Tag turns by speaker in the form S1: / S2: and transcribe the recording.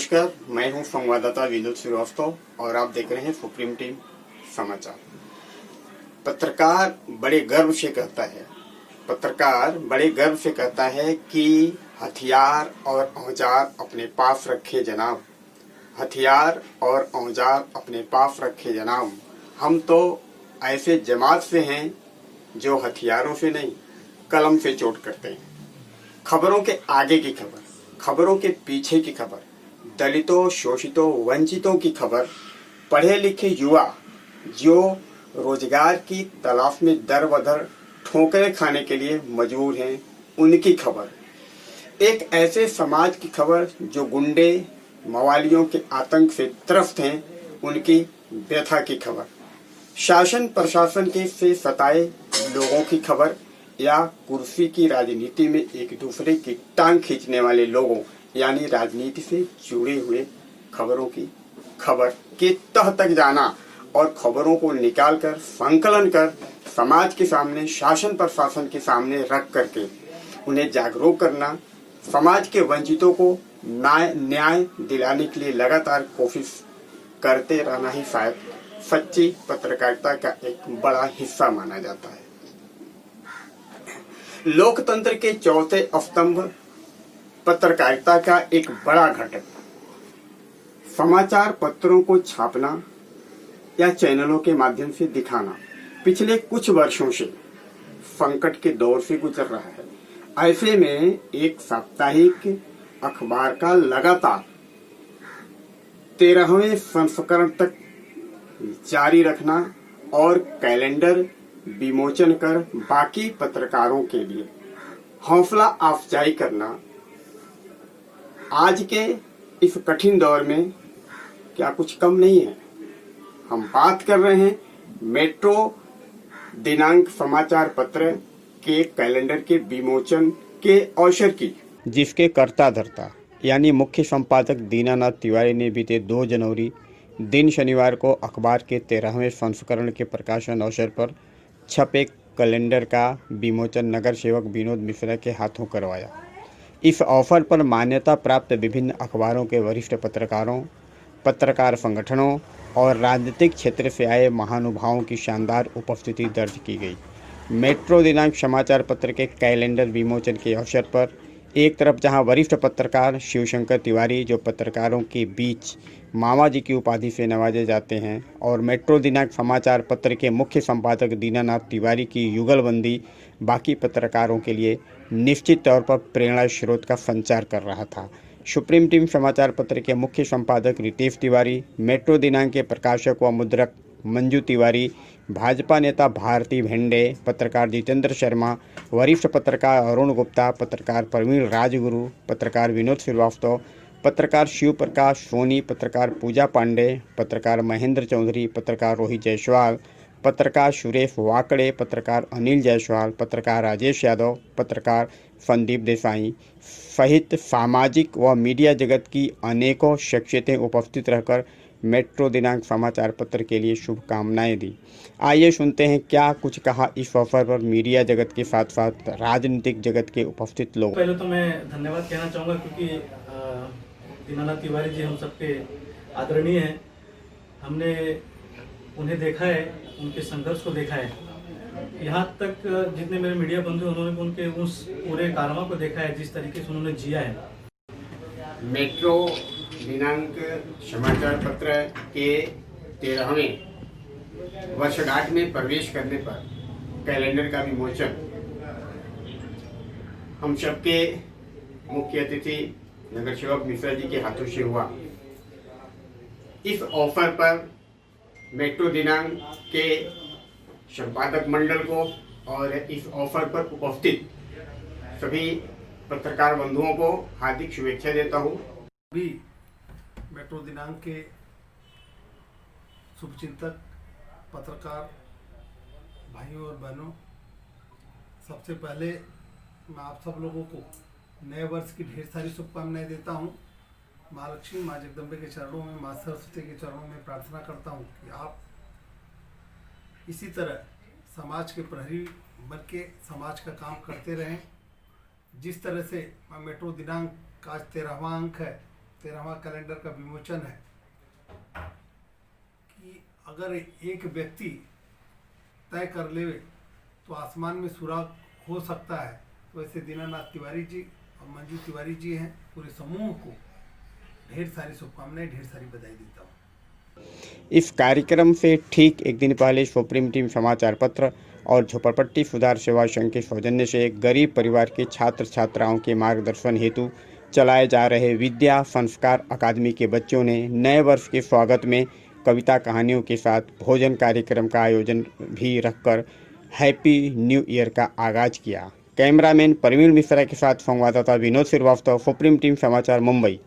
S1: नमस्कार, मैं हूं संवाददाता विनोद श्रीवास्तव और आप देख रहे हैं सुप्रीम टीम समाचार। पत्रकार बड़े गर्व से कहता है कि हथियार और औजार अपने पास रखे जनाब, हथियार और औजार अपने पास रखे जनाब। हम तो ऐसे जमात से हैं जो हथियारों से नहीं कलम से चोट करते हैं। खबरों के आगे की खबर, खबरों के पीछे की खबर, दलितों, शोषितों, वंचितों की खबर, पढ़े लिखे युवा जो रोजगार की तलाश में दर बदर ठोकरें खाने के लिए मजबूर हैं, उनकी खबर। एक ऐसे समाज की खबर जो गुंडे मवालियों के आतंक से त्रस्त हैं, उनकी व्यथा की खबर। शासन प्रशासन के से सताए लोगों की खबर या कुर्सी की राजनीति में एक दूसरे की टांग खींचने वाले लोगों यानी राजनीति से जुड़े हुए खबरों की खबर के तह तक जाना और खबरों को निकालकर संकलन कर समाज के सामने, शासन प्रशासन के सामने रख करके उन्हें जागरूक करना, समाज के वंचितों को न्याय दिलाने के लिए लगातार कोशिश करते रहना ही शायद सच्ची पत्रकारिता का एक बड़ा हिस्सा माना जाता है। लोकतंत्र के चौथे स्तंभ पत्रकारिता का एक बड़ा घटक समाचार पत्रों को छापना या चैनलों के माध्यम से दिखाना पिछले कुछ वर्षों से संकट के दौर से गुजर रहा है। ऐसे में एक साप्ताहिक अखबार का लगातार 13वें संस्करण तक जारी रखना और कैलेंडर विमोचन कर बाकी पत्रकारों के लिए हौसला अफजाई करना आज के इस कठिन दौर में क्या कुछ कम नहीं है। हम बात कर रहे हैं मेट्रो दिनांक समाचार पत्र के कैलेंडर के विमोचन के अवसर की, जिसके कर्ता धर्ता यानी मुख्य संपादक दीनानाथ तिवारी ने बीते 2 जनवरी दिन शनिवार को अखबार के 13वें संस्करण के प्रकाशन अवसर पर छपे कैलेंडर का विमोचन नगर सेवक विनोद मिश्रा के हाथों करवाया। इस अवसर पर मान्यता प्राप्त विभिन्न अखबारों के वरिष्ठ पत्रकारों, पत्रकार संगठनों और राजनीतिक क्षेत्र से आए महानुभावों की शानदार उपस्थिति दर्ज की गई। मेट्रो दिनांक समाचार पत्र के कैलेंडर विमोचन के अवसर पर एक तरफ जहां वरिष्ठ पत्रकार शिवशंकर तिवारी जो पत्रकारों के बीच मामा जी की उपाधि से नवाजे जाते हैं और मेट्रो दिनांक समाचार पत्र के मुख्य संपादक दीनानाथ तिवारी की युगलबंदी बाकी पत्रकारों के लिए निश्चित तौर पर प्रेरणा स्रोत का संचार कर रहा था। सुप्रीम टीम समाचार पत्र के मुख्य संपादक रितेश तिवारी, मेट्रो दिनांक के प्रकाशक व मुद्रक मंजू तिवारी, भाजपा नेता भारती भेंडे, पत्रकार जितेंद्र शर्मा, वरिष्ठ पत्रकार अरुण गुप्ता, पत्रकार प्रवीण राजगुरु, पत्रकार विनोद श्रीवास्तव, पत्रकार शिव प्रकाश सोनी, पत्रकार पूजा पांडे, पत्रकार महेंद्र चौधरी, पत्रकार रोहित जायसवाल, पत्रकार सुरेश वाकड़े, पत्रकार अनिल जायसवाल, पत्रकार राजेश यादव, पत्रकार संदीप देसाई सहित सामाजिक व मीडिया जगत की अनेकों शख्सियतें उपस्थित रहकर मेट्रो दिनांक समाचार पत्र के लिए शुभकामनाएं दी। आइए सुनते हैं क्या कुछ कहा इस अवसर पर मीडिया जगत के साथ साथ राजनीतिक जगत के उपस्थित लोग।
S2: पहले तो मैं धन्यवाद कहना चाहूँगा क्योंकि दीनानाथ तिवारी जी हम सबके आदरणीय हैं। हमने उन्हें देखा है, उनके संघर्ष को देखा है। यहाँ तक जितने मेरे मीडिया बंधु उन्होंने उनके उस पूरे कारनामा को देखा है, जिस तरीके से उन्होंने जिया है।
S1: मेट्रो दिनांक समाचार पत्र के 13वें वर्षगांठ में प्रवेश करने पर कैलेंडर का विमोचन हम सबके मुख्य अतिथि नगर सेवक मिश्रा जी के हाथों से हुआ। इस अवसर पर मेट्रो दिनांक के संपादक मंडल को और इस अवसर पर उपस्थित सभी पत्रकार बंधुओं को हार्दिक शुभेच्छा देता हूँ।
S3: भी मेट्रो दिनांक के शुभचिंतक पत्रकार भाइयों और बहनों, सबसे पहले मैं आप सब लोगों को नए वर्ष की ढेर सारी शुभकामनाएं देता हूं। माँ लक्ष्मी, माँ जगदम्बे के चरणों में, माँ सरस्वती के चरणों में प्रार्थना करता हूं कि आप इसी तरह समाज के प्रहरी बन के समाज का काम करते रहें। जिस तरह से मेट्रो दिनांक का आज 13वां अंक है, 13वां कैलेंडर का विमोचन है कि अगर एक व्यक्ति तय कर ले तो आसमान में सुराग हो सकता है। तो वैसे दीनानाथ तिवारी जी और मंजू तिवारी जी हैं, पूरे समूह को ढेर सारी शुभकामनाएं, ढेर सारी बधाई देता हूँ।
S1: इस कार्यक्रम से ठीक एक दिन पहले सुप्रीम टीम समाचार पत्र और झोपड़पट्टी सुधार सेवा संघ के सौजन्य से गरीब परिवार के छात्र छात्राओं के मार्गदर्शन हेतु चलाए जा रहे विद्या संस्कार अकादमी के बच्चों ने नए वर्ष के स्वागत में कविता कहानियों के साथ भोजन कार्यक्रम का आयोजन भी रखकर हैप्पी न्यू ईयर का आगाज किया। कैमरामैन परवीन मिश्रा के साथ संवाददाता विनोद श्रीवास्तव, सुप्रीम टीम समाचार, मुंबई।